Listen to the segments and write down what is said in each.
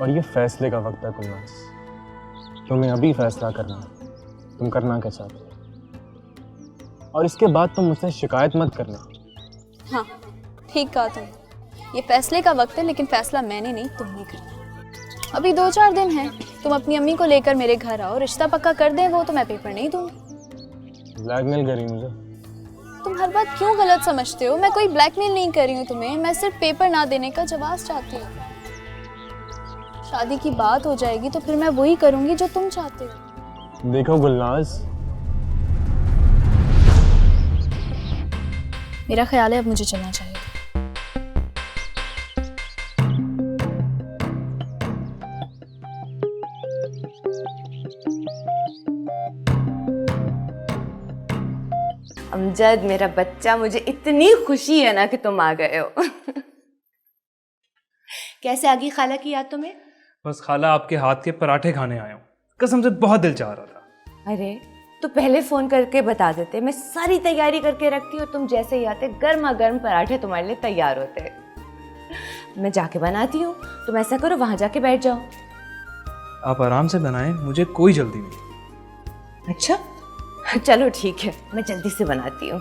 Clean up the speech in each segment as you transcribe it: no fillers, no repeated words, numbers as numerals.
और ये फैसले का वक्त है गुलनाज। तुम्हें अभी फैसला करना है, तुम करना क्या चाहते हो। और इसके बाद तुम मुझसे शिकायत मत करना। हाँ ठीक कहा तुम, ये फैसले का वक्त है, लेकिन फैसला मैंने नहीं तुमने करना। अभी 2-4 दिन हैं, तुम अपनी अम्मी को लेकर मेरे घर आओ, रिश्ता पक्का कर दें वो तो मैं पेपर नहीं दूंगी। ब्लैकमेल करी मुझे? तुम हर बात क्यों गलत समझते हो? मैं कोई ब्लैकमेल नहीं कर रही हूँ तुम्हें, मैं सिर्फ पेपर ना देने का जवाब चाहती हूँ। शादी की बात हो जाएगी तो फिर मैं वही करूंगी जो तुम चाहते हो। देखो गुलनाज, मेरा ख्याल है अब मुझे चलना चाहिए। अमजद मेरा बच्चा, मुझे इतनी खुशी है ना कि तुम आ गए हो। कैसे आ गई खाला की याद तुम्हें? बस खाला आपके हाथ के पराठे खाने आया हूँ, कसम से बहुत दिल चाह रहा था। अरे तो पहले फोन करके बता देते, मैं सारी तैयारी करके रखती हूँ, तुम जैसे ही आते गर्मा गर्म पराठे तुम्हारे लिए तैयार होते। मैं जाके बनाती हूँ, तुम ऐसा करो वहां जाके बैठ जाओ। आप आराम से बनाएं, मुझे कोई जल्दी नहीं। अच्छा चलो ठीक है, मैं जल्दी से बनाती हूँ।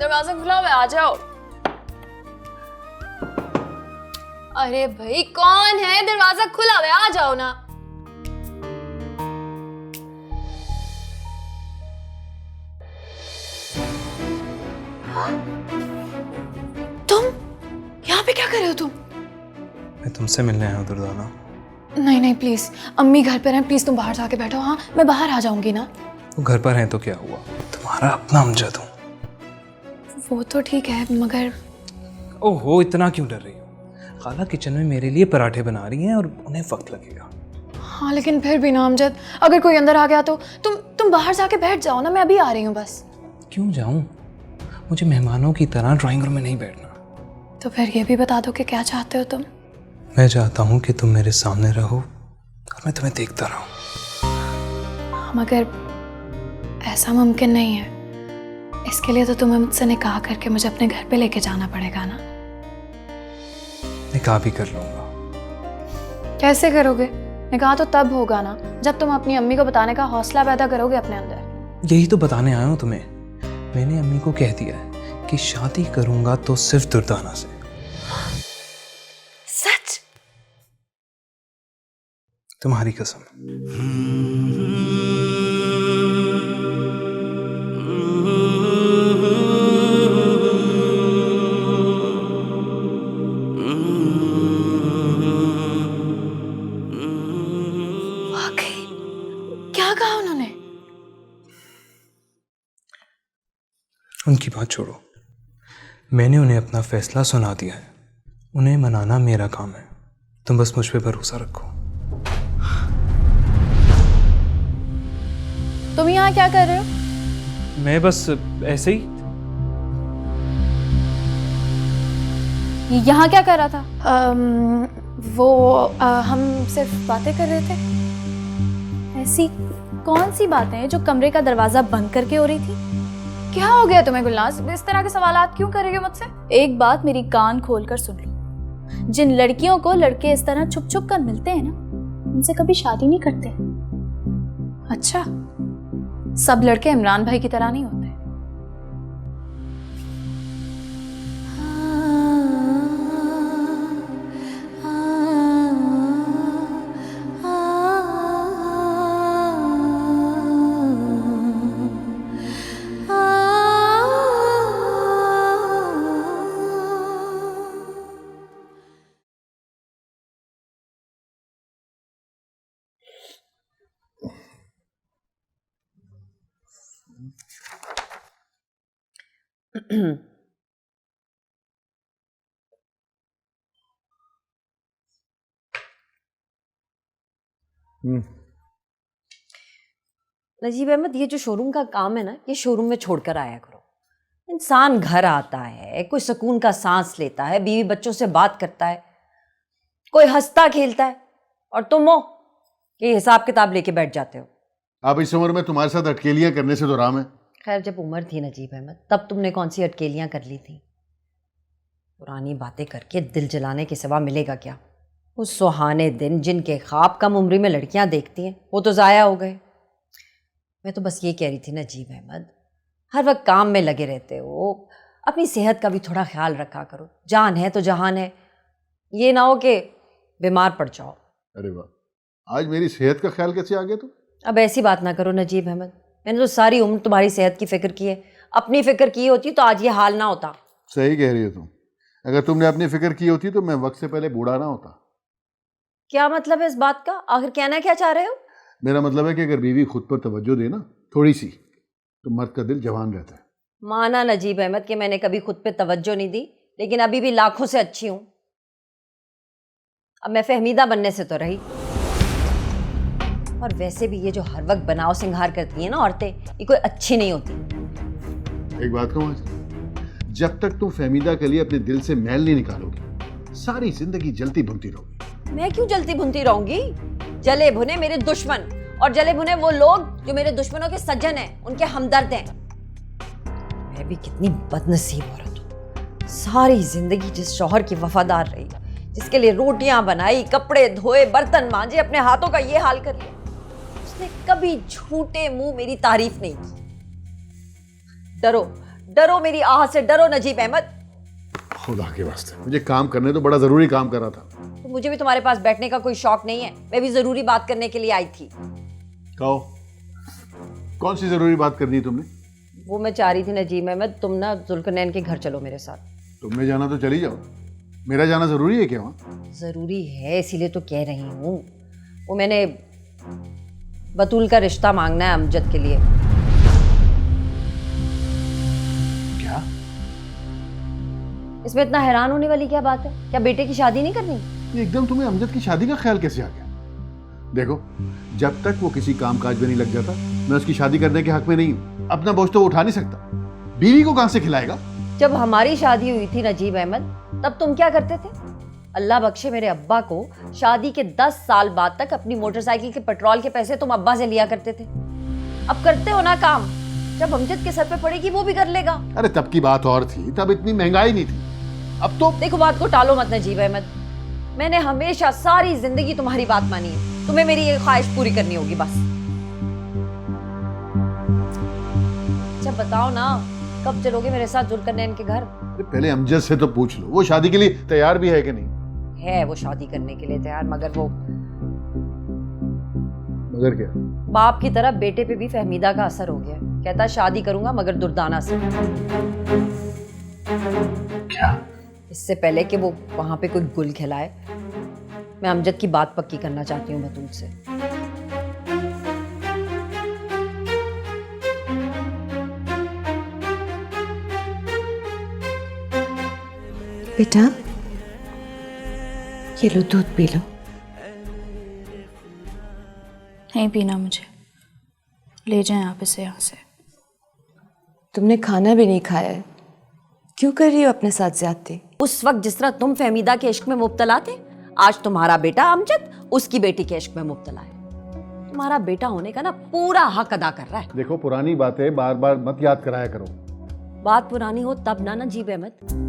दरवाजा खुला हुआ है, आ जाओ। अरे भाई कौन है? दरवाजा खुला हुआ है, आ जाओ ना। तुम यहाँ पे क्या कर रहे हो तुम? मैं तुमसे मिलने आया हूँ दुर्दाना। नहीं नहीं प्लीज, अम्मी घर पर हैं, प्लीज तुम बाहर जाके बैठो। हाँ मैं बाहर आ जाऊंगी ना। वो घर पर हैं तो क्या हुआ, तुम्हारा अपना अमजद हूँ। वो तो ठीक है मगर ओहो, इतना क्यों डर रही हो? खाला किचन में मेरे लिए पराठे बना रही हैं और उन्हें वक्त लगेगा। हाँ लेकिन फिर भी ना अमजद, अगर कोई अंदर आ गया तो तुम बाहर जाके बैठ जाओ ना, मैं अभी आ रही हूँ बस। क्यों जाऊं? मुझे मेहमानों की तरह ड्राइंग रूम में नहीं बैठना। तो फिर ये भी बता दो कि क्या चाहते हो तुम? मैं चाहता हूँ कि तुम मेरे सामने रहो और मैं तुम्हें देखता रहूं। मगर ऐसा मुमकिन नहीं है, इसके लिए तो तुम्हें मुझसे निकाह करके मुझे अपने घर पे लेके जाना पड़ेगा ना। निकाह भी कर लूंगा। कैसे करोगे? निकाह तो तब होगा ना जब तुम अपनी अम्मी को बताने का हौसला पैदा करोगे अपने अंदर। यही तो बताने आया हूँ तुम्हें। मैंने अम्मी को कह दिया है कि शादी करूंगा तो सिर्फ दुर्दाना से। सच? तुम्हारी कसम। वाकई? क्या कहा उन्होंने? उनकी बात छोड़ो, मैंने उन्हें अपना फैसला सुना दिया है। उन्हें मनाना मेरा काम है, तुम बस मुझ पे भरोसा रखो। तुम यहाँ क्या कर रहे हो? मैं बस ऐसे ही। यहाँ क्या कर रहा था? हम सिर्फ बातें कर रहे थे। ऐसी कौन सी बातें जो कमरे का दरवाजा बंद करके हो रही थी? क्या हो गया तुम्हें गुलनाज? इस तरह के सवालात क्यों कर रही हो मुझसे? एक बात मेरी कान खोलकर सुन लो, जिन लड़कियों को लड़के इस तरह छुप छुप कर मिलते हैं ना, उनसे कभी शादी नहीं करते। अच्छा, सब लड़के इमरान भाई की तरह नहीं होते। नजीब अहमद, ये जो शोरूम का काम है ना, ये शोरूम में छोड़कर आया करो। इंसान घर आता है, कोई सुकून का सांस लेता है, बीवी बच्चों से बात करता है, कोई हंसता खेलता है, और तुम हो ये हिसाब किताब लेके बैठ जाते हो। अब इस उम्र में तुम्हारे साथ अटकेलियां करने से तो आराम है। खैर, जब उम्र थी नजीब अहमद तब तुमने कौन सी अटकेलियां कर ली थी? पुरानी बातें करके दिल जलाने के सिवा मिलेगा क्या? उस सुहाने दिन जिनके ख्वाब कम उम्री में लड़कियां देखती हैं वो तो ज़ाया हो गए। मैं तो बस ये कह रही थी नजीब अहमद, हर वक्त काम में लगे रहते हो, अपनी सेहत का भी थोड़ा ख्याल रखा करो। जान है तो जहान है, ये ना हो कि बीमार पड़ जाओ। अरे वाह, आज मेरी सेहत का ख्याल कैसे आ गया तुम? अब ऐसी बात ना करो नजीब अहमद, मैंने तो सारी उम्र तुम्हारी सेहत की फ़िक्र की है। अपनी फ़िक्र की होती तो आज ये हाल ना होता। सही कह रही हो तुम। अगर तुमने अपनी फिक्र की होती तो मैं वक्त से पहले बूढ़ा ना होता। क्या मतलब है इस बात का? आखिर कहना क्या चाह रहे हो? मेरा मतलब है कि अगर बीवी खुद पर तवज्जो दे ना थोड़ी सी, तो मर्द का दिल जवान रहता है। माना नजीब अहमद कि मैंने कभी खुद पे तवज्जो नहीं दी, लेकिन अभी भी लाखों से अच्छी हूं। अब मैं फहमीदा बनने से तो रही। और वैसे भी ये जो हर वक्त बनाव सिंगार करती हैं ना औरतें, ये कोई अच्छी नहीं होती। एक बात कहूँ, जब तक तुम फहमीदा के लिए अपने दिल से मैल नहीं निकालोगी, सारी जिंदगी जलती भुनती रहोगी। मैं क्यों जलती भुनती रहूंगी? जले भुने मेरे दुश्मन, और जले भुने वो लोग जो मेरे दुश्मनों के सज्जन हैं, उनके हमदर्द हैं। मैं भी कितनी बदनसीब औरत हूँ, सारी जिंदगी जिस शौहर की वफादार रही, जिसके लिए रोटियां बनाई, कपड़े धोए, बर्तन मांजे, अपने हाथों का ये हाल कर लिया, उसने कभी झूठे मुंह मेरी तारीफ नहीं की। डरो डरो, मेरी आह से डरो नजीब अहमद। खुदा के वास्ते, मुझे काम करने तो बड़ा जरूरी काम कर रहा था। तो मुझे भी तुम्हारे पास बैठने का कोई शौक नहीं है, मैं भी जरूरी बात करने के लिए आई थी। कहो, कौन सी जरूरी बात करनी है तुमने? वो मैं चाह रही थी नजीब अहमद, तुम ना जुल्करनैन के घर चलो मेरे साथ। तुमने जाना तो चली जाओ, मेरा जाना जरूरी है क्या वहाँ? जरूरी है, इसीलिए तो कह रही हूँ। वो मैंने बतूल का रिश्ता मांगना है अमजद के लिए। क्या? इसमें इतना हैरान होने वाली क्या बात है? क्या बेटे की शादी नहीं करनी? ये एकदम तुम्हें अमजद की शादी का ख्याल कैसे आ गया? देखो, जब तक वो किसी कामकाज में नहीं लग जाता, मैं उसकी शादी करने के हक में नहीं हूँ। अपना बोझ तो वो उठा नहीं सकता, बीवी को कहां से खिलाएगा? जब हमारी शादी हुई थी नजीब अहमद, तब तुम क्या करते थे? अल्लाह बख्शे मेरे अब्बा को शादी के 10 साल बाद तक अपनी मोटरसाइकिल के पेट्रोल के पैसे तुम अब्बा से लिया करते थे। अब करते हो ना काम, जब अमजद के सर पे पड़ेगी वो भी कर लेगा। अरे तब की बात और थी, तब इतनी महंगाई नहीं थी। अब तो देखो, बात को टालो मत नजीब अहमद, मैंने हमेशा सारी जिंदगी तुम्हारी बात मानी है, तुम्हें मेरी ये ख्वाहिश पूरी करनी होगी बस। अच्छा बताओ ना, कब चलोगे मेरे साथ जुल्करनैन के घर? पहले अमजद से तो पूछ लो, वो शादी के लिए तैयार भी है कि नहीं? है वो शादी करने के लिए तैयार, मगर वो मगर क्या? बाप की तरह बेटे पे भी फहमीदा का असर हो गया। कहता शादी करूंगा मगर दुर्दाना से। क्या? इससे पहले कि वो वहां पे कोई गुल खिलाए, मैं अमजद की बात पक्की करना चाहती हूँ बतूल से। बेटा, ये लो दूध पी लो। नहीं पीना मुझे, ले जाएं आप इसे यहाँ से। तुमने खाना भी नहीं खाया है, क्यों कर रही हो अपने साथ ज्यादती? उस वक्त जिस तरह तुम फहमीदा के इश्क में मुब्तला थे, आज तुम्हारा बेटा अमजद उसकी बेटी के इश्क में मुब्तला है। तुम्हारा बेटा होने का ना पूरा हक अदा कर रहा है। देखो, पुरानी बातें बार बार मत याद कराया करो। बात पुरानी हो तब ना नजीब अहमद।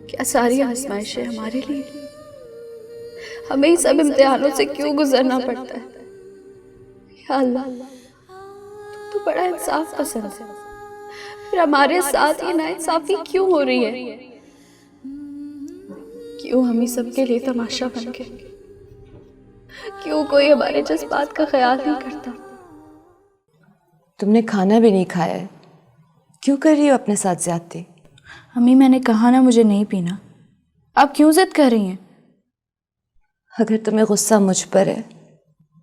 क्या सारी आजमाइशें हमारे लिए? हमें ही सब इम्तिहानों से क्यों गुजरना पड़ता है? या अल्लाह, तुम तो बड़ा इंसाफ पसंद है, फिर हमारे साथ ये नाइंसाफी क्यों हो रही है? क्यों हम ही सबके लिए तमाशा बन गए? क्यों कोई हमारे जज्बात का ख्याल नहीं करता? तुमने खाना भी नहीं खाया है, क्यों कर रही हो अपने साथ ज्यादती? अम्मी मैंने कहा ना मुझे नहीं पीना, आप क्यों जिद कर रही हैं? अगर तुम्हें गुस्सा मुझ पर है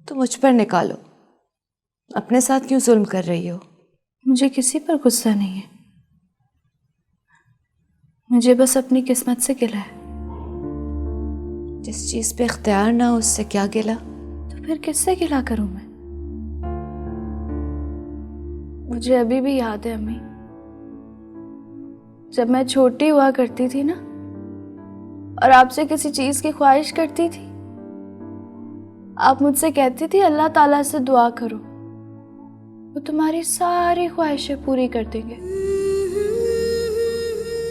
तो मुझ पर निकालो, अपने साथ क्यों जुल्म कर रही हो? मुझे किसी पर गुस्सा नहीं है, मुझे बस अपनी किस्मत से गिला है। जिस चीज पे इख्तियार ना हो उससे क्या गिला? तो फिर किससे गिला करूं मैं? मुझे अभी भी याद है अम्मी, जब मैं छोटी हुआ करती थी ना और आपसे किसी चीज की ख्वाहिश करती थी, आप मुझसे कहती थी अल्लाह ताला से दुआ करो, वो तुम्हारी सारी ख्वाहिशें पूरी कर देंगे।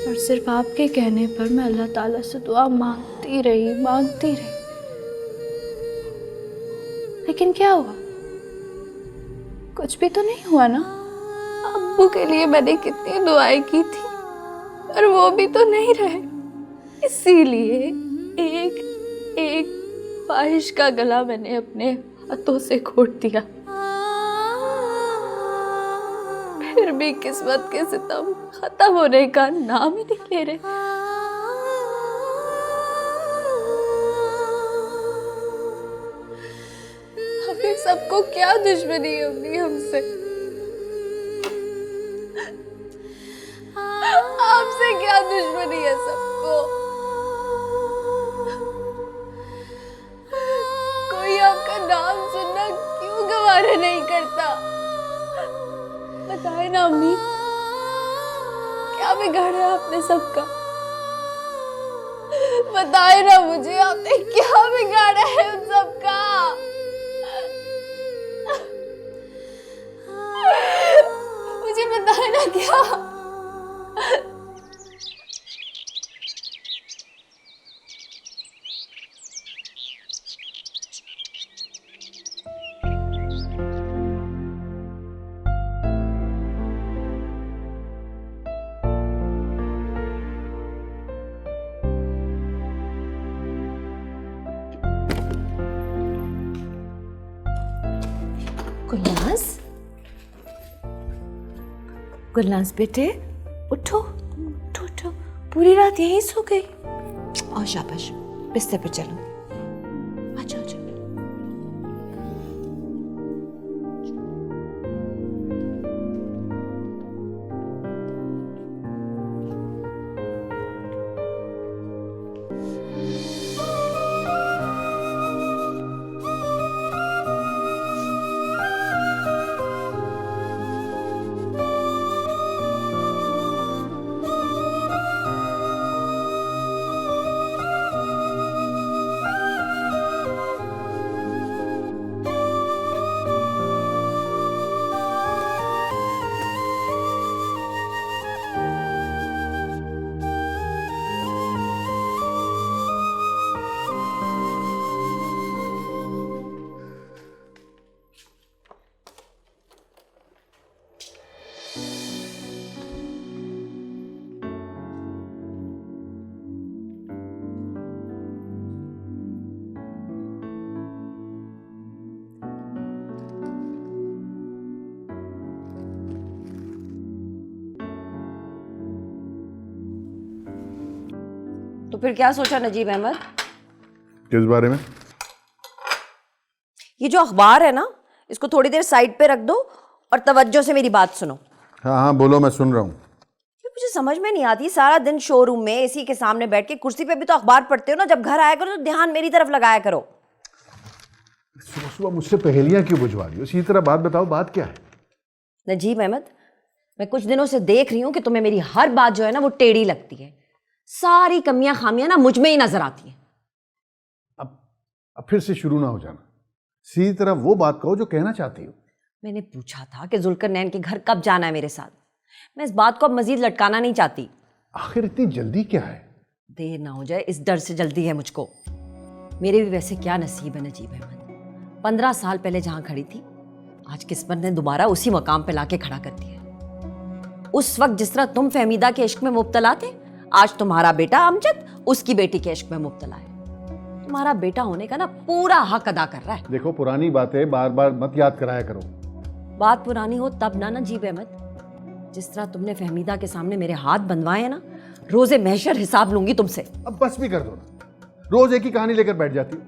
और सिर्फ आपके कहने पर मैं अल्लाह ताला से दुआ मांगती रही। लेकिन क्या हुआ? कुछ भी तो नहीं हुआ ना। अब्बू के लिए मैंने कितनी दुआएं की थी और वो भी तो नहीं रहे। इसीलिए एक एक ख्वाहिश का गला मैंने अपने हाथों से घोट दिया। फिर भी किस्मत के सितम खत्म होने का नाम ही नहीं ले रहे। हमें सबको क्या दुश्मनी है अपनी हमसे? आपसे क्या दुश्मनी है सबको? कोई आपका नाम सुनना क्यों गवारा नहीं करता? बताए ना अम्मी, क्या बिगाड़ा आपने सबका? बताए ना मुझे, आपने क्या बिगाड़ा है उन सबका? मुझे बताए ना क्या? गुलनाज बेटे, उठो उठो उठो, पूरी रात यहीं सो गई। और शाबाश, बिस्तर पे चलो। अच्छा अच्छा। तो फिर क्या सोचा नजीब अहमद? किस बारे में? ये जो अखबार है ना, इसको थोड़ी देर साइड पे रख दो और तवज्जो से मेरी बात सुनो। हाँ हाँ बोलो, मैं सुन रहा हूँ। ये मुझे समझ में नहीं आती, सारा दिन शोरूम में एसी के सामने बैठ के कुर्सी पे भी तो अखबार पढ़ते हो ना, जब घर आया करो तो ध्यान मेरी तरफ लगाया करो। सुबह सुबह मुझसे पहेलियाँ क्यों बुझवा रही हो? इसी तरह बात बताओ, बात क्या है? नजीब अहमद, मैं कुछ दिनों से देख रही हूँ कि तुम्हें मेरी हर बात जो है ना वो टेढ़ी लगती है। सारी कमियां खामियां ना मुझ में ही नजर आती हैं। अब फिर से शुरू ना हो जाना। सीधी तरह वो बात कहो जो कहना चाहती हो। मैंने पूछा था कि जुल्करनैन के घर कब जाना है मेरे साथ। मैं इस बात को अब मजीद लटकाना नहीं चाहती। आखिर इतनी जल्दी क्या है? देर ना हो जाए इस डर से जल्दी है मुझको। मेरे भी वैसे क्या नसीब है नजीब अहमद, 15 साल पहले जहां खड़ी थी आज किस्मत ने दोबारा उसी मकाम पे लाके खड़ा कर दिया। उस वक्त जिस तरह तुम फहमीदा के इश्क में मुब्तला थे, आज तुम्हारा बेटा अमजद उसकी बेटी के इश्क में मुब्तला है। तुम्हारा बेटा होने का ना पूरा हक अदा कर रहा है। देखो, पुरानी बातें बार बार मत याद कराया करो। बात पुरानी हो तब ना नजीब अहमद। जिस तरह तुमने फहमीदा के सामने मेरे हाथ बंधवाए हैं ना, रोजे महशर हिसाब लूंगी तुमसे। अब बस भी कर दो ना, रोज एक ही कहानी लेकर बैठ जाती हो।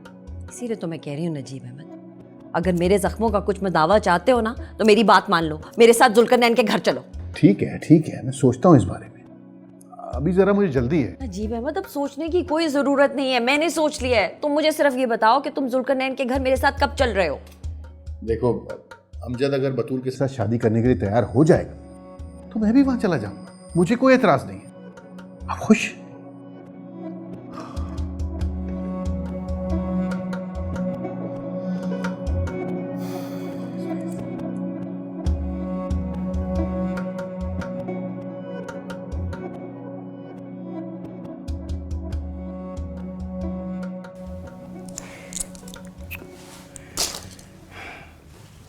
इसीलिए तो मैं कह रही हूँ नजीब अहमद, अगर मेरे जख्मों का कुछ में दावा चाहते हो ना तो मेरी बात मान लो, मेरे साथ जुल्करनैन के घर चलो। ठीक है, मैं सोचता हूँ इस बारे में, अभी जरा मुझे जल्दी है। नजीब अहमद, अब सोचने की कोई जरूरत नहीं है, मैंने सोच लिया है। तुम मुझे सिर्फ ये बताओ कि तुम जुल्करनैन के घर मेरे साथ कब चल रहे हो? देखो, अमजद अगर बतूल के साथ शादी करने के लिए तैयार हो जाएगा तो मैं भी वहां चला जाऊंगा, मुझे कोई एतराज नहीं है। आप खुश?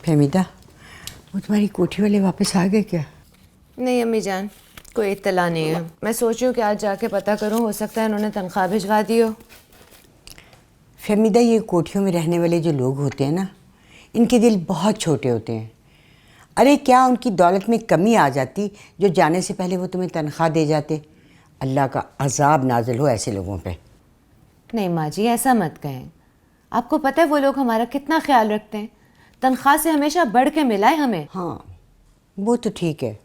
फहमीदा, वो तुम्हारी कोठी वाले वापस आ गए क्या? नहीं अम्मी जान, कोई इत्तला नहीं है। मैं सोच रही हूँ कि आज जाके पता करूँ, हो सकता है उन्होंने तनख्वाह भिजवा दी हो। फहमीदा, ये कोठियों में रहने वाले जो लोग होते हैं ना, इनके दिल बहुत छोटे होते हैं। अरे क्या उनकी दौलत में कमी आ जाती जो जाने से पहले वो तुम्हें तनख्वाह दे जाते? अल्लाह का अजाब नाजिल हो ऐसे लोगों पे। नहीं माँ जी, ऐसा मत कहें। आपको पता है वो लोग हमारा कितना ख्याल रखते हैं, तनख्वाह से हमेशा बढ़ के मिला है हमें। हाँ, वो तो ठीक है,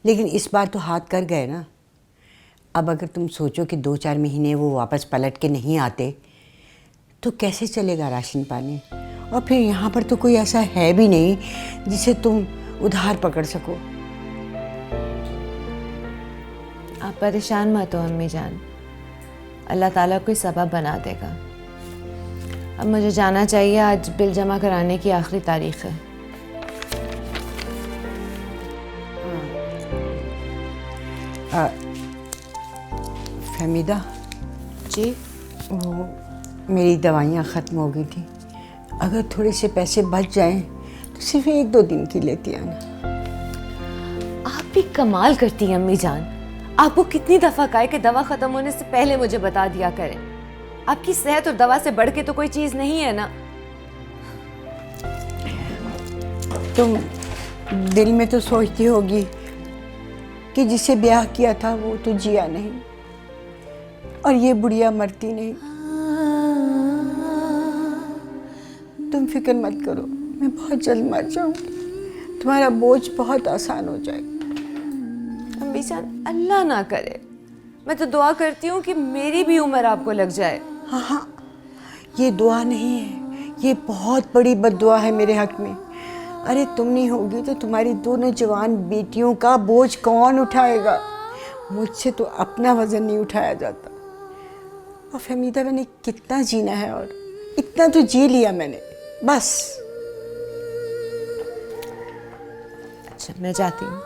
लेकिन इस बार तो हाथ कर गए ना। अब अगर तुम सोचो कि 2-4 महीने वो वापस पलट के नहीं आते तो कैसे चलेगा राशन पानी? और फिर यहाँ पर तो कोई ऐसा है भी नहीं जिसे तुम उधार पकड़ सको। आप परेशान मत हो अम्मी जान, अल्लाह ताला कोई सबब बना देगा। अब मुझे जाना चाहिए, आज बिल जमा कराने की आखिरी तारीख है। फहमीदा जी? वो मेरी दवाइयाँ ख़त्म हो गई थी, अगर थोड़े से पैसे बच जाएं तो सिर्फ 1-2 दिन की लेती आना। आप भी कमाल करती हैं अम्मी जान। आपको कितनी दफ़ा कहा कि दवा ख़त्म होने से पहले मुझे बता दिया करें। आपकी सेहत और दवा से बढ़ के तो कोई चीज़ नहीं है ना। तुम दिल में तो सोचती होगी कि जिसे ब्याह किया था वो तो जिया नहीं और ये बुढ़िया मरती नहीं। तुम फिक्र मत करो, मैं बहुत जल्द मर जाऊंगी, तुम्हारा बोझ बहुत आसान हो जाएगा। अम्मी जान, अल्लाह ना करे, मैं तो दुआ करती हूँ कि मेरी भी उम्र आपको लग जाए। हाँ, ये दुआ नहीं है, ये बहुत बड़ी बद्दुआ है मेरे हक में। अरे तुम नहीं होगी तो तुम्हारी दोनों जवान बेटियों का बोझ कौन उठाएगा? मुझसे तो अपना वज़न नहीं उठाया जाता। और फहमीदा, मैंने कितना जीना है और इतना तो जी लिया मैंने, बस। अच्छा, मैं जाती हूँ।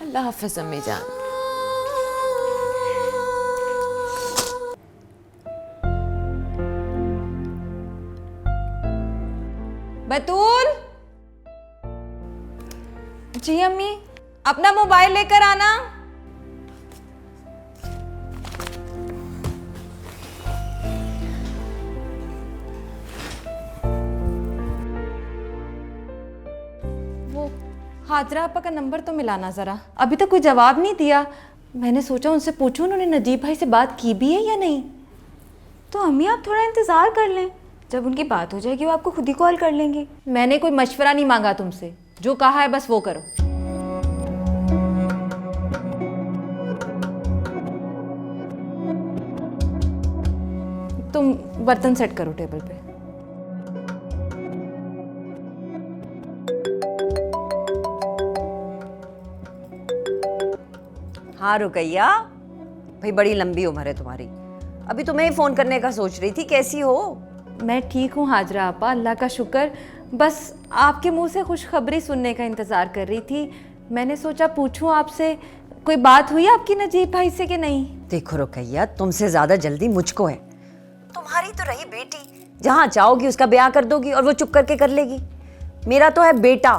अल्लाह हाफ़िज़ अम्मी जान। बतूल, जी अम्मी। अपना मोबाइल लेकर आना। वो हाजरा आपा का नंबर तो मिलाना ज़रा, अभी तक कोई जवाब नहीं दिया। मैंने सोचा उनसे पूछूं उन्होंने नजीब भाई से बात की भी है या नहीं। तो अम्मी आप थोड़ा इंतज़ार कर लें, जब उनकी बात हो जाएगी वो आपको खुद ही कॉल कर लेंगे। मैंने कोई मशवरा नहीं मांगा तुमसे, जो कहा है बस वो करो। तुम बर्तन सेट करो टेबल पे। हाँ रुकैया, भाई बड़ी लंबी उम्र है तुम्हारी, अभी तुम्हें ही फोन करने का सोच रही थी। कैसी हो? मैं ठीक हूँ हाजरा आपा, अल्लाह का शुक्र। बस आपके मुंह से खुशखबरी सुनने का इंतज़ार कर रही थी। मैंने सोचा पूछूं आपसे, कोई बात हुई आपकी नजीब भाई से कि नहीं? देखो रुकैया, तुमसे ज्यादा जल्दी मुझको है। तुम्हारी तो रही बेटी, जहाँ चाहोगी उसका ब्याह कर दोगी और वो चुप करके कर लेगी। मेरा तो है बेटा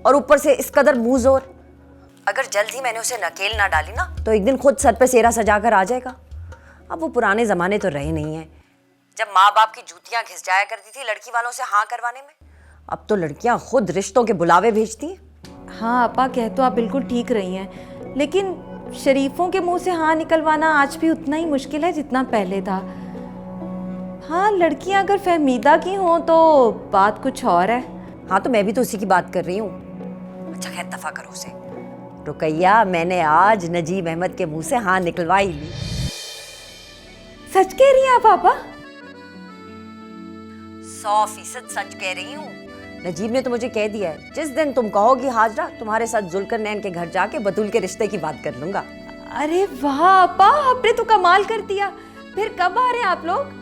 और ऊपर से इस कदर मुंह जोर। अगर जल्द ही मैंने उसे नकेल ना डाली ना तो एक दिन खुद सर पे सेरा सजा कर आ जाएगा। अब वो पुराने ज़माने तो रहे नहीं हैं जब माँ बाप की जूतियां घिस जाया करती थी लड़की वालों से हाँ करवाने में, अब तो लड़कियां खुद रिश्तों के बुलावे भेजती हैं। हाँ अपा, कह तो आप बिल्कुल ठीक रही हैं, लेकिन शरीफों के मुंह से हाँ निकलवाना आज भी उतना ही मुश्किल है जितना पहले था। हाँ, लड़कियां अगर फहमीदा की हों तो बात कुछ और है। हाँ तो मैं भी तो उसी की बात कर रही हूँ। अच्छा खैर दफा करो उसे। रुकैया, मैंने आज नजीब अहमद के मुंह से हाँ निकलवा ही ली। सच कह रही हैं आप पापा? 100% सच कह रही हूँ। नजीब ने तो मुझे कह दिया है, जिस दिन तुम कहोगी हाजरा, तुम्हारे साथ जुल्करनैन के घर जाके बतूल के रिश्ते की बात कर लूंगा। अरे वाह अपा, आपने तो कमाल कर दिया। फिर कब आ रहे हैं आप लोग?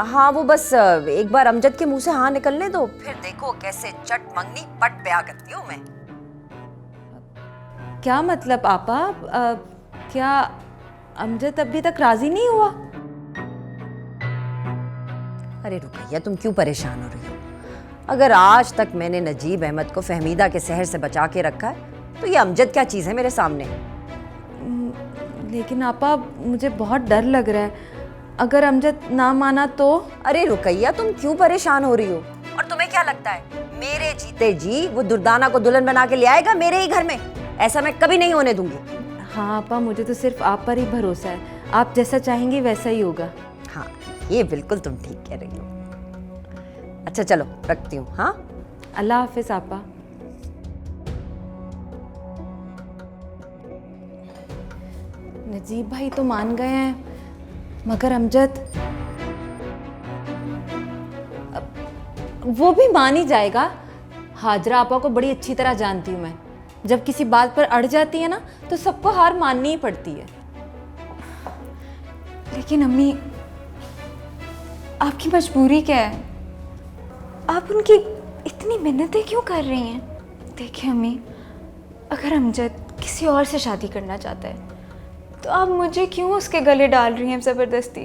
हाँ वो बस एक बार अमजद के मुंह से हाँ निकलने दो, फिर देखो कैसे चट मंगनी पट ब्याह करती हूँ मैं। क्या मतलब आपा? क्या अमजद अभी तक राजी नहीं हुआ? अरे रुकैया, तुम क्यों परेशान हो रही हो? अगर आज तक मैंने नजीब अहमद को फहमीदा के सहर से बचा के रखा है तो ये अमजद क्या चीज़ है मेरे सामने। लेकिन आपा मुझे बहुत डर लग रहा है, अगर अमजद ना माना तो? अरे रुकैया, तुम क्यों परेशान हो रही हो? और तुम्हें क्या लगता है मेरे जीते जी वो दुर्दाना को दुल्हन बना के ले आएगा मेरे ही घर में? ऐसा मैं कभी नहीं होने दूंगी। हाँ आपा, मुझे तो सिर्फ आप पर ही भरोसा है, आप जैसा चाहेंगी वैसा ही होगा। हाँ ये बिल्कुल तुम ठीक कह रही हो। अच्छा चलो रखती हूँ। हाँ अल्लाह हाफिज आपा। नजीब भाई तो मान गए हैं, मगर अमजद वो भी मान ही जाएगा। हाजरा आपा को बड़ी अच्छी तरह जानती हूँ मैं, जब किसी बात पर अड़ जाती है ना तो सबको हार माननी ही पड़ती है। लेकिन अम्मी, आपकी मजबूरी क्या है? आप उनकी इतनी मिन्नतें क्यों कर रही हैं? देखिए अम्मी, अगर अमजद किसी और से शादी करना चाहता है तो आप मुझे क्यों उसके गले डाल रही हैं ज़बरदस्ती?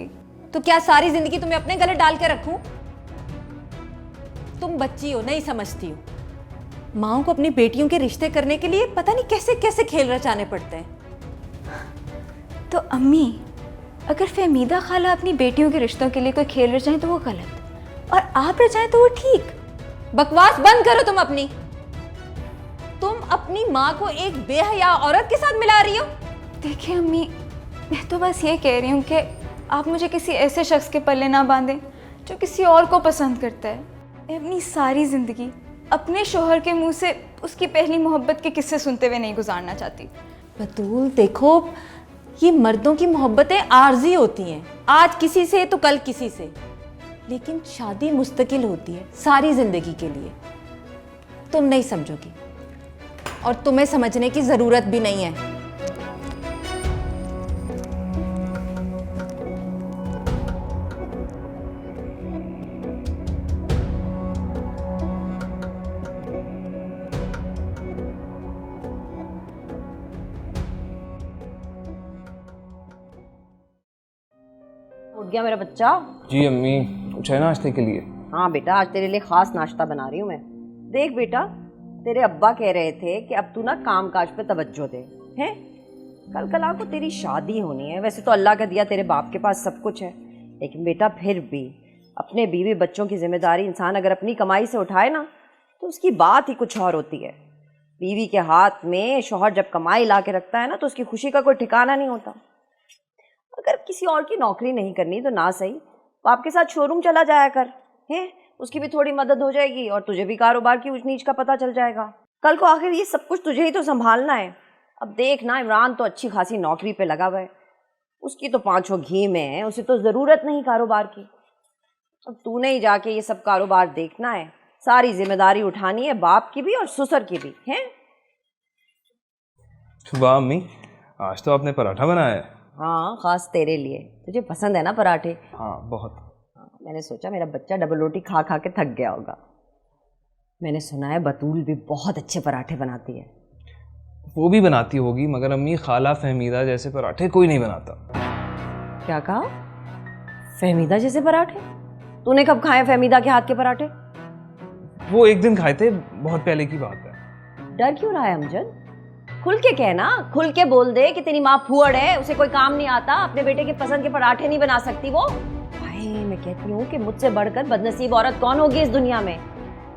तो क्या सारी जिंदगी तुम्हें अपने गले डाल के रखूं? तुम बच्ची हो, नहीं समझती हो। माओ को अपनी बेटियों के रिश्ते करने के लिए पता नहीं कैसे कैसे खेल रचाने पड़ते हैं। तो अम्मी, अगर फहमीदा खाला अपनी बेटियों के रिश्तों के लिए कोई खेल रचाएं तो वो गलत, और आप रचाएं तो वो ठीक। बकवास बंद करो तुम अपनी। तुम अपनी माँ को एक बेहया औरत के साथ मिला रही हो। देखिए अम्मी, मैं तो बस ये कह रही हूँ कि आप मुझे किसी ऐसे शख्स के पल्ले ना बांधें जो किसी और को पसंद करता है। मैं अपनी सारी ज़िंदगी अपने शोहर के मुंह से उसकी पहली मोहब्बत के किस्से सुनते हुए नहीं गुजारना चाहती। बतूल देखो, ये मर्दों की मोहब्बतें आर्जी होती हैं, आज किसी से तो कल किसी से, लेकिन शादी मुस्तकिल होती है सारी ज़िंदगी के लिए। तुम नहीं समझोगी और तुम्हें समझने की ज़रूरत भी नहीं है। उठ गया मेरा बच्चा? जी अम्मी, कुछ है नाश्ते के लिए? हाँ बेटा, आज तेरे लिए खास नाश्ता बना रही हूँ मैं। देख बेटा, तेरे अब्बा कह रहे थे कि अब तू ना काम काज पे तवज्जो दे, हैं? कल कला को तेरी शादी होनी है। वैसे तो अल्लाह का दिया तेरे बाप के पास सब कुछ है, लेकिन बेटा फिर भी अपने बीवी बच्चों की जिम्मेदारी इंसान अगर अपनी कमाई से उठाए ना तो उसकी बात ही कुछ और होती है। बीवी के हाथ में शौहर जब कमाई ला के रखता है ना तो उसकी खुशी का कोई ठिकाना नहीं होता। अगर किसी और की नौकरी नहीं करनी तो ना सही बाप के साथ शोरूम चला जाया कर, हैं? उसकी भी थोड़ी मदद हो जाएगी और तुझे भी कारोबार की ऊंच नीच का पता चल जाएगा। कल को आखिर ये सब कुछ तुझे ही तो संभालना है। अब देख ना, इमरान तो अच्छी खासी नौकरी पे लगा हुआ है, उसकी तो पांचों घी में है, उसे तो ज़रूरत नहीं कारोबार की। अब तूने ही जाके ये सब कारोबार देखना है, सारी जिम्मेदारी उठानी है, बाप की भी और ससुर की भी, हैं? वाह अम्मी, आज तो आपने पराठा बनाया है। हाँ, खास तेरे लिए। तुझे पसंद है ना पराठे? हाँ बहुत। मैंने सोचा मेरा बच्चा डबल रोटी खा खा के थक गया होगा। मैंने सुना है बतूल भी बहुत अच्छे पराठे बनाती है। वो भी बनाती होगी, मगर अम्मी खाला फहमीदा जैसे पराठे कोई नहीं बनाता। क्या कहा? फहमीदा जैसे पराठे? तूने कब खाए फहमीदा के हाथ के पराठे? वो एक दिन खाए थे, बहुत पहले की बात है। डर क्यों रहा है अमजद? खुल के कहना, खुल के बोल दे कि तेरी माँ फुअड़ है, उसे कोई काम नहीं आता, अपने बेटे के पसंद के पराठे नहीं बना सकती वो। हाय नहीं, मैं कहती हूँ कि मुझसे बढ़कर बदनसीब औरत कौन होगी इस दुनिया में।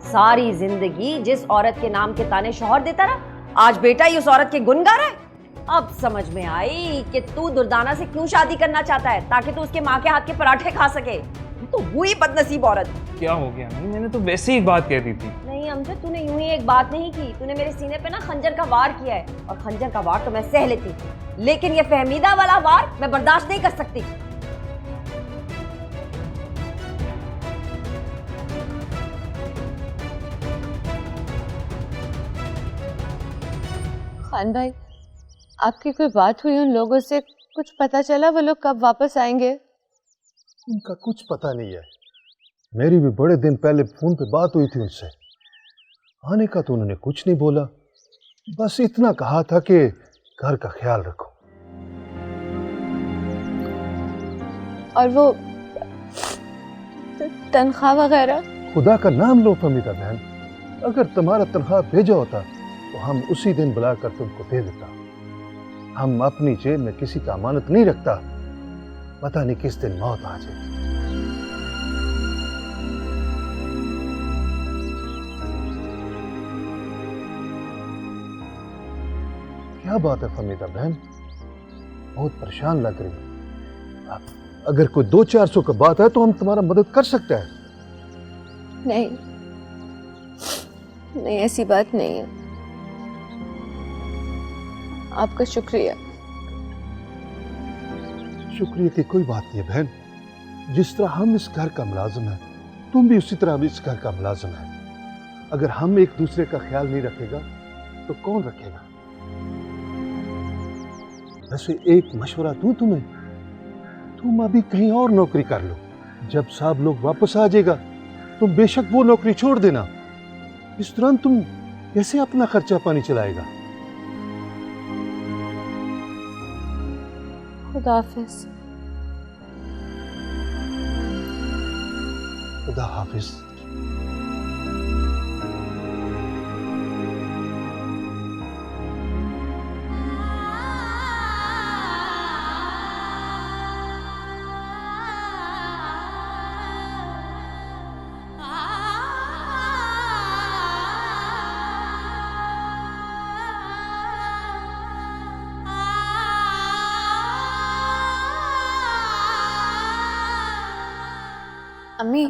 सारी जिंदगी जिस औरत के नाम के ताने शौहर देता रहा, आज बेटा ही उस औरत के गुण गा रहा है। अब समझ में आई कि तू दुर्दाना से क्यों शादी करना चाहता है, ताकि तू उसके माँ के हाथ के पराठे खा सके। तो हुई बदनसीब औरत। क्या हो गया? नहीं, मैंने तो वैसे ही एक बात कह दी थी। नहीं अमजद, तूने यूं ही एक बात नहीं की, तूने मेरे सीने पे ना खंजर का वार किया है, और खंजर का वार तो मैं सह लेती, लेकिन ये फहमीदा वाला वार मैं बर्दाश्त नहीं कर सकती। खान भाई, आपकी कोई बात हुई उन लोगों से? कुछ पता चला वो लोग कब वापस आएंगे? उनका कुछ पता नहीं है। मेरी भी बड़े दिन पहले फोन पे बात हुई थी उनसे। आने का तो उन्होंने कुछ नहीं बोला, बस इतना कहा था कि घर का ख्याल रखो। और वो तनख्वाह वगैरह? खुदा का नाम लो फमीदा बहन, अगर तुम्हारा तनख्वाह भेजा होता तो हम उसी दिन बुलाकर तुमको दे देता। हम अपनी जेब में किसी का अमानत नहीं रखता, पता नहीं किस दिन मौत आ जाए। क्या बात है फमीदा बहन, बहुत परेशान लग रही है। अगर कोई 200-400 का बात है तो हम तुम्हारा मदद कर सकते हैं। नहीं नहीं, ऐसी बात नहीं है। आपका शुक्रिया। शुक्रिया की कोई बात नहीं है बहन। जिस तरह हम इस घर का मुलाजिम है, तुम भी उसी तरह इस घर का मुलाजिम है। अगर हम एक दूसरे का ख्याल नहीं रखेगा तो कौन रखेगा? वैसे एक मशवरा दूं तुम्हें, तुम अभी कहीं और नौकरी कर लो। जब साहब लोग वापस आ जाएगा तुम बेशक वो नौकरी छोड़ देना। इस दौरान तुम कैसे अपना खर्चा पानी चलाएगा? खुदा हाफिज। खुदा हाफिज। अम्मी,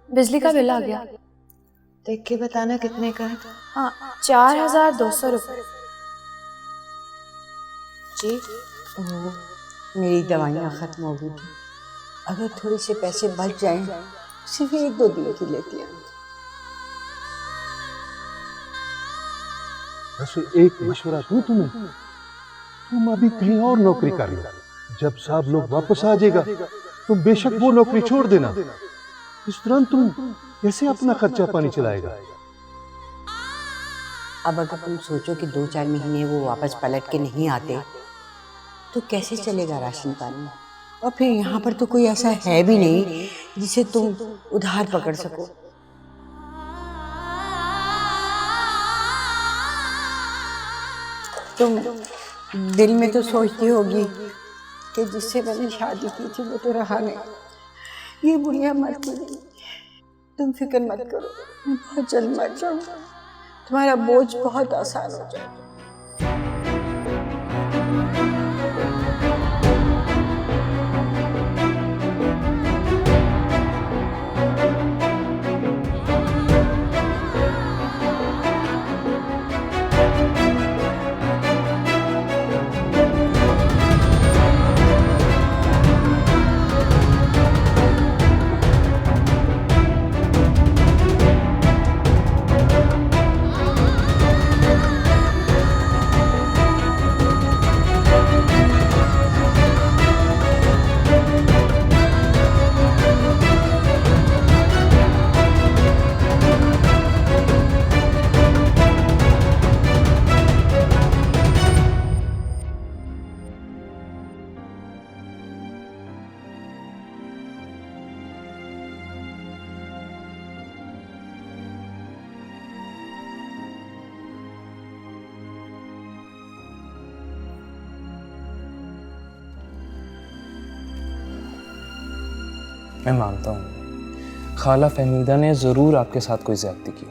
बिजली का बिल आ गया। देख के बताना कितने का है। हाँ, 4200 रुपये। जी, मेरी दवाइयाँ ख़त्म हो गई थी। अगर थोड़े से पैसे बच जाएं, सिर्फ 1-2 दिन की लेती हूँ। वैसे एक मशवरा दूं तुम्हें, तुम अभी कहीं और नौकरी कर लो। जब साहब लोग वापस आ जाएगा तुम बेशक वो नौकरी छोड़ देना। इस दौरान तुम कैसे अपना खर्चा पानी चलाएगा? अब अगर तुम सोचो कि 2-4 महीने वो वापस पलट के नहीं आते तो कैसे चलेगा राशन पानी? और फिर यहाँ पर तो कोई ऐसा है भी नहीं जिसे तुम उधार पकड़ सको। तुम दिल में तो सोचती होगी कि जिससे मैंने शादी की थी वो तो रहा नहीं। ये बुढ़िया मर गई। तुम फिक्र मत करो, मैं बहुत जल्द मर जाऊंगा, तुम्हारा बोझ बहुत आसान हो जाएगा। मैं मानता हूँ खाला फहमीदा ने ज़रूर आपके साथ कोई ज़्यादती की,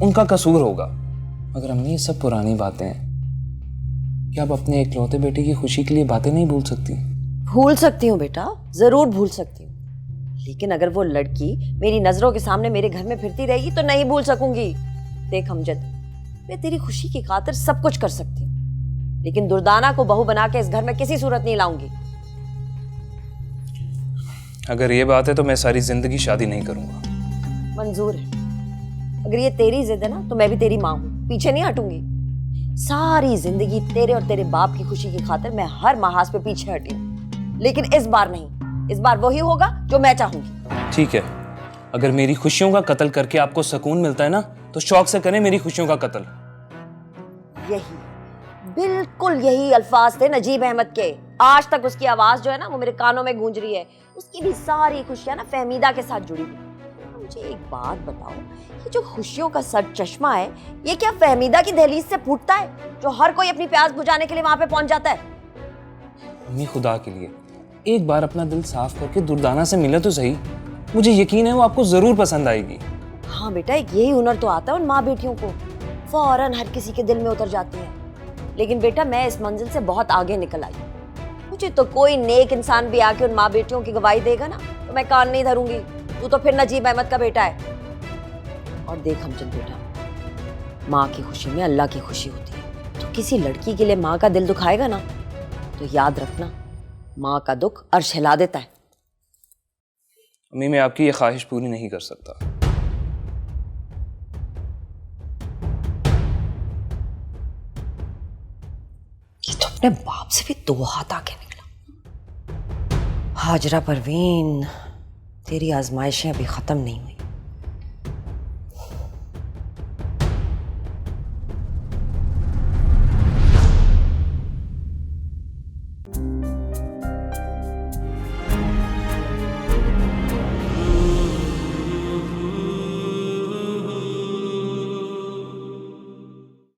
उनका कसूर होगा, मगर अम्मी ये सब पुरानी बातें हैं। क्या आप अपने इकलौते बेटे की खुशी के लिए बातें नहीं भूल सकती? भूल सकती हूँ बेटा, जरूर भूल सकती हूँ, लेकिन अगर वो लड़की मेरी नजरों के सामने मेरे घर में फिरती रहेगी तो नहीं भूल सकूंगी। देख अमजद, मैं तेरी खुशी की खातिर सब कुछ कर सकती हूँ, लेकिन दुर्दाना को बहू बना के इस घर में किसी सूरत नहीं लाऊंगी। अगर ये बात है तो मैं सारी जिंदगी शादी नहीं करूंगा। मंजूर है। अगर ये तेरी जिद है ना तो मैं भी तेरी माँ हूँ, पीछे नहीं हटूंगी। सारी जिंदगी तेरे और तेरे बाप की खुशी की खातिर मैं हर महाज पे पीछे हटी हूँ, लेकिन इस बार नहीं। इस बार वही होगा जो मैं चाहूंगी। ठीक है, अगर मेरी खुशियों का कत्ल करके आपको सुकून मिलता है ना तो शौक से करें मेरी खुशियों का कत्ल। यही, बिल्कुल यही अल्फाज थे नजीब अहमद के। आज तक उसकी आवाज जो है ना वो मेरे कानों में गूंज रही है। उसकी भी सारी खुशियां ना फहमीदा के साथ जुड़ी हुई। मुझे एक बात बताओ, ये जो खुशियों का सर चश्मा है ये क्या फहमीदा की दहलीज से फूटता है जो हर कोई अपनी प्यास बुझाने के लिए वहां पे पहुंच जाता है? अम्मी खुदा के लिए एक बार अपना दिल साफ करके दुर्दाना से मिले तो सही, मुझे यकीन है वो आपको जरूर पसंद आएगी। हाँ बेटा, एक यही हुनर तो आता है उन माँ बेटियों को, फौरन हर किसी के दिल में उतर जाती है। लेकिन बेटा मैं इस मंजिल से बहुत आगे निकल आई। मुझे तो कोई नेक इंसान भी आके उन माँ बेटियों की गवाही देगा ना तो मैं कान नहीं धरूंगी। तू तो फिर नजीब अहमद का बेटा है। और देख हमजद बेटा, माँ की खुशी में अल्लाह की खुशी होती है। तो किसी लड़की के लिए माँ का दिल दुखाएगा ना तो याद रखना, माँ का दुख अर्श हिला देता है। अम्मी मैं आपकी ये ख्वाहिश पूरी नहीं कर सकता। ये तो अपने बाप से भी 2 हाथ आगे निकला। हाजरा परवीन, तेरी आजमाइशें अभी खत्म नहीं हुई।